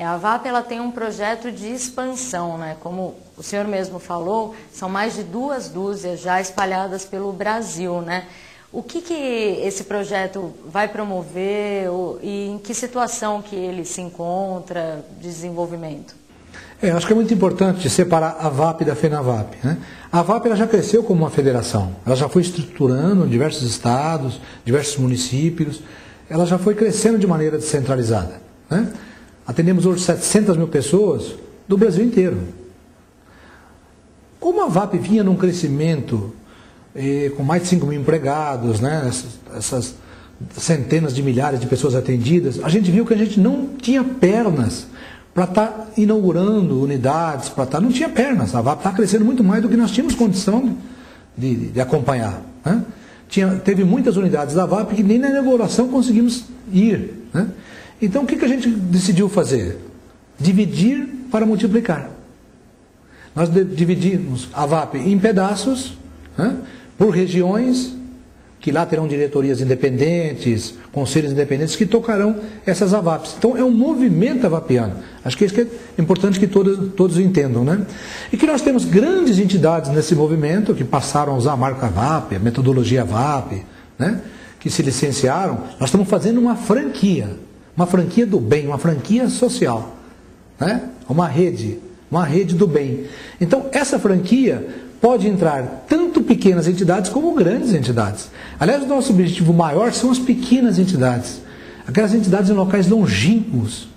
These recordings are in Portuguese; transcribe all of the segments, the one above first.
A VAP ela tem um projeto de expansão, né? Como o senhor mesmo falou, são mais de 2 dúzias já espalhadas pelo Brasil, né? O que esse projeto vai promover e em que situação que ele se encontra de desenvolvimento? Acho que é muito importante separar a VAP da FENAVAP, né? A VAP ela já cresceu como uma federação, ela já foi estruturando em diversos estados, diversos municípios, ela já foi crescendo de maneira descentralizada, né? Atendemos hoje 700 mil pessoas do Brasil inteiro. Como a VAP vinha num crescimento com mais de 5 mil empregados, né, essas centenas de milhares de pessoas atendidas, a gente viu que a gente não tinha pernas para estar inaugurando unidades, não tinha pernas. A VAP está crescendo muito mais do que nós tínhamos condição de acompanhar, né? Teve muitas unidades da VAP que nem na inauguração conseguimos ir, né? Então, o que a gente decidiu fazer? Dividir para multiplicar. Nós dividimos a VAP em pedaços, né, por regiões, que lá terão diretorias independentes, conselhos independentes, que tocarão essas AVAPs. Então, é um movimento avapiano. Acho que isso é importante que todos entendam, né? E que nós temos grandes entidades nesse movimento, que passaram a usar a marca VAP, a metodologia VAP, né, que se licenciaram. Nós estamos fazendo uma franquia do bem, uma franquia social, né? Uma rede do bem. Então, essa franquia pode entrar tanto pequenas entidades como grandes entidades. Aliás, o nosso objetivo maior são as pequenas entidades, aquelas entidades em locais longínquos,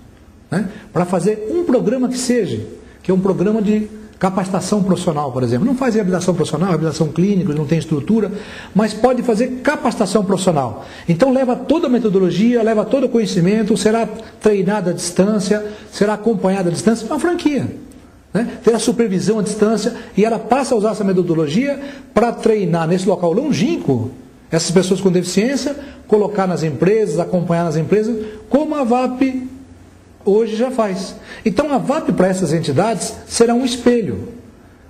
né? Para fazer um programa que é um programa de capacitação profissional, por exemplo. Não faz reabilitação profissional, reabilitação clínica, não tem estrutura, mas pode fazer capacitação profissional. Então leva toda a metodologia, leva todo o conhecimento, será treinada à distância, será acompanhada à distância, uma franquia, né? Terá supervisão à distância e ela passa a usar essa metodologia para treinar nesse local longínquo essas pessoas com deficiência, colocar nas empresas, acompanhar nas empresas, como a VAP hoje já faz. Então a VAP para essas entidades será um espelho.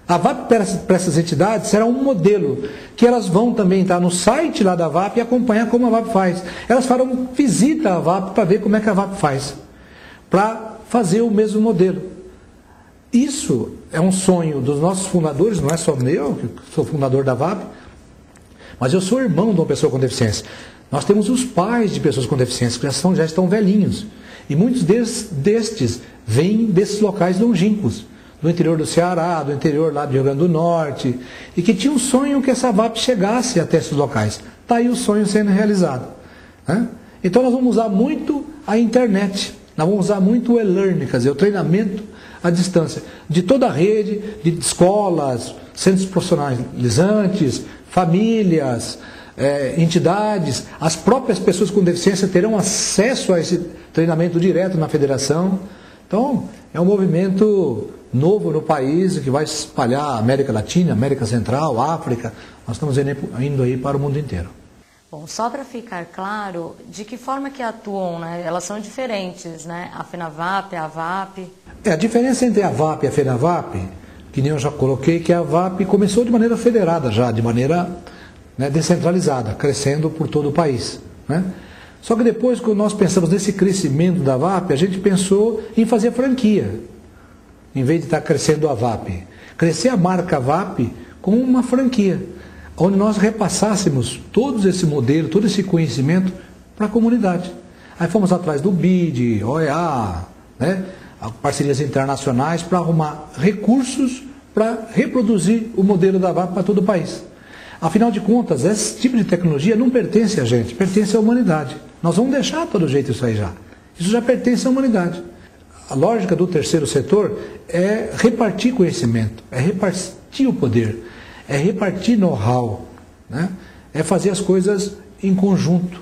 A VAP para essas entidades será um modelo, que elas vão também estar no site lá da VAP e acompanhar como a VAP faz. Elas farão visita à VAP para ver como é que a VAP faz, para fazer o mesmo modelo. Isso é um sonho dos nossos fundadores, não é só meu, que sou fundador da VAP, mas eu sou irmão de uma pessoa com deficiência. Nós temos os pais de pessoas com deficiência, que já estão velhinhos. E muitos destes vêm desses locais longínquos, do interior do Ceará, do interior lá do Rio Grande do Norte, e que tinham um sonho que essa VAP chegasse até esses locais. Está aí o sonho sendo realizado, né? Então nós vamos usar muito a internet, nós vamos usar muito o e-learning, quer dizer, o treinamento à distância, de toda a rede, de escolas, centros profissionalizantes, famílias, entidades, as próprias pessoas com deficiência terão acesso a esse treinamento direto na federação. Então, é um movimento novo no país que vai se espalhar a América Latina, América Central, África. Nós estamos indo aí para o mundo inteiro. Bom, só para ficar claro, de que forma que atuam, né? Elas são diferentes, né? A FENAVAP, a VAP. A diferença entre a VAP e a FENAVAP, que nem eu já coloquei, que a VAP começou de maneira federada já, de maneira, né, descentralizada, crescendo por todo o país, né? Só que depois, quando nós pensamos nesse crescimento da VAP, a gente pensou em fazer franquia, em vez de estar crescendo a VAP. Crescer a marca VAP com uma franquia, onde nós repassássemos todo esse modelo, todo esse conhecimento para a comunidade. Aí fomos atrás do BID, OEA, né, parcerias internacionais para arrumar recursos para reproduzir o modelo da VAP para todo o país. Afinal de contas, esse tipo de tecnologia não pertence a gente, pertence à humanidade. Nós vamos deixar todo jeito isso aí já. Isso já pertence à humanidade. A lógica do terceiro setor é repartir conhecimento, é repartir o poder, é repartir know-how, né? É fazer as coisas em conjunto.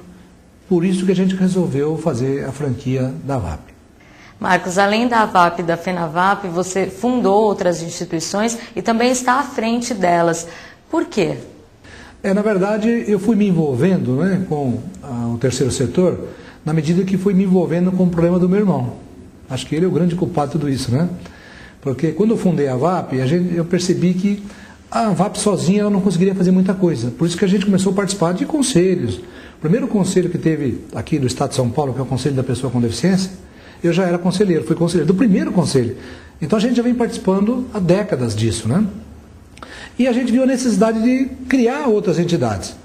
Por isso que a gente resolveu fazer a franquia da VAP. Marcos, além da VAP e da FENAVAP, você fundou outras instituições e também está à frente delas. Por quê? Na verdade, eu fui me envolvendo, né, com o terceiro setor, na medida que fui me envolvendo com o problema do meu irmão. Acho que ele é o grande culpado de tudo isso, né? Porque quando eu fundei a VAP, eu percebi que a VAP sozinha ela não conseguiria fazer muita coisa. Por isso que a gente começou a participar de conselhos. O primeiro conselho que teve aqui do Estado de São Paulo, que é o Conselho da Pessoa com Deficiência, eu já era conselheiro, fui conselheiro do primeiro conselho. Então a gente já vem participando há décadas disso, né? E a gente viu a necessidade de criar outras entidades.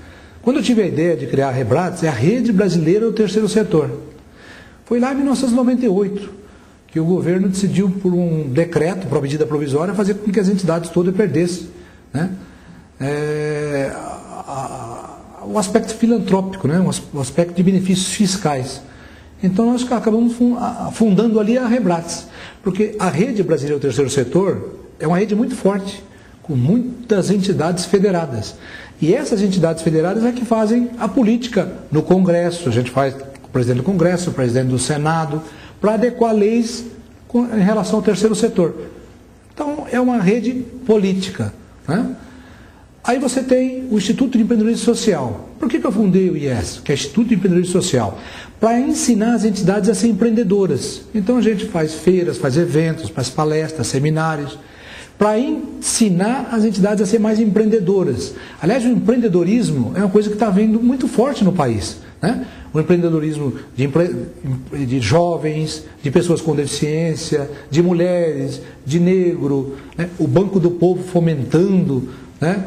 Quando eu tive a ideia de criar a Rebrates, é a Rede Brasileira do Terceiro Setor. Foi lá em 1998 que o governo decidiu, por um decreto, por medida provisória, fazer com que as entidades todas perdessem, né? O aspecto filantrópico, né? O aspecto de benefícios fiscais. Então nós acabamos fundando ali a Rebrates, porque a Rede Brasileira do Terceiro Setor é uma rede muito forte, com muitas entidades federadas. E essas entidades federadas é que fazem a política no Congresso. A gente faz com o presidente do Congresso, o presidente do Senado, para adequar leis em relação ao terceiro setor. Então é uma rede política, né? Aí você tem o Instituto de Empreendedorismo Social. Por que eu fundei o IES, que é o Instituto de Empreendedorismo Social? Para ensinar as entidades a ser empreendedoras. Então a gente faz feiras, faz eventos, faz palestras, seminários, para ensinar as entidades a ser mais empreendedoras. Aliás, o empreendedorismo é uma coisa que está vindo muito forte no país, né? O empreendedorismo de jovens, de pessoas com deficiência, de mulheres, de negro, né? O Banco do Povo fomentando, né,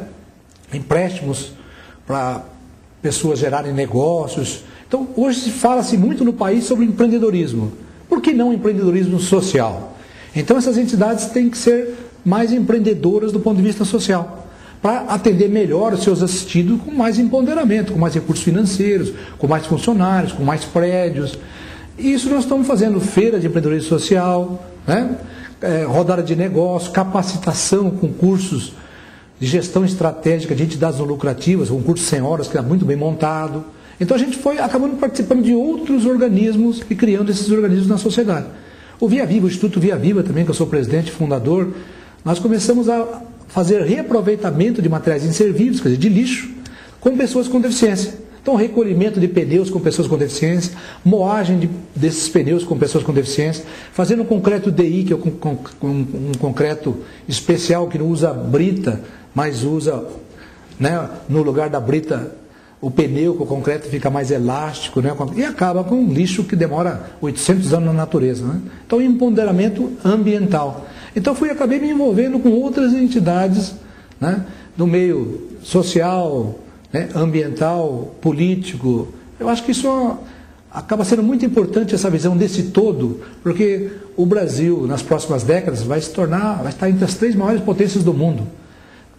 empréstimos para pessoas gerarem negócios. Então, hoje se fala-se muito no país sobre empreendedorismo. Por que não empreendedorismo social? Então, essas entidades têm que ser mais empreendedoras do ponto de vista social, para atender melhor os seus assistidos com mais empoderamento, com mais recursos financeiros, com mais funcionários, com mais prédios. E isso nós estamos fazendo feira de empreendedorismo social, né? Rodada de negócio, capacitação com cursos de gestão estratégica de entidades não lucrativas, um curso 100 horas que está muito bem montado. Então a gente foi acabando participando de outros organismos e criando esses organismos na sociedade. O Via Viva, o Instituto Via Viva também, que eu sou presidente e fundador, nós começamos a fazer reaproveitamento de materiais inservíveis, quer dizer, de lixo, com pessoas com deficiência. Então, recolhimento de pneus com pessoas com deficiência, moagem desses pneus com pessoas com deficiência, fazendo um concreto DI, que é um concreto especial que não usa brita, mas usa, né, no lugar da brita, o pneu, que o concreto fica mais elástico, né, e acaba com um lixo que demora 800 anos na natureza, né? Então, empoderamento ambiental. Então, acabei me envolvendo com outras entidades, né, no meio social, né, ambiental, político. Eu acho que isso acaba sendo muito importante, essa visão desse todo, porque o Brasil, nas próximas décadas, vai estar entre as 3 maiores potências do mundo.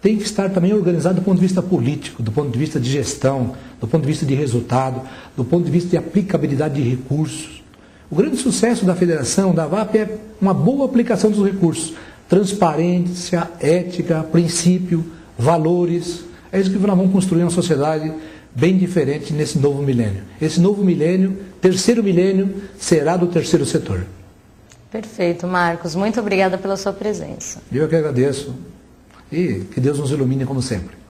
Tem que estar também organizado do ponto de vista político, do ponto de vista de gestão, do ponto de vista de resultado, do ponto de vista de aplicabilidade de recursos. O grande sucesso da federação, da VAP, é uma boa aplicação dos recursos. Transparência, ética, princípio, valores. É isso que nós vamos construir uma sociedade bem diferente nesse novo milênio. Esse novo milênio, terceiro milênio, será do terceiro setor. Perfeito, Marcos. Muito obrigada pela sua presença. Eu que agradeço. E que Deus nos ilumine como sempre.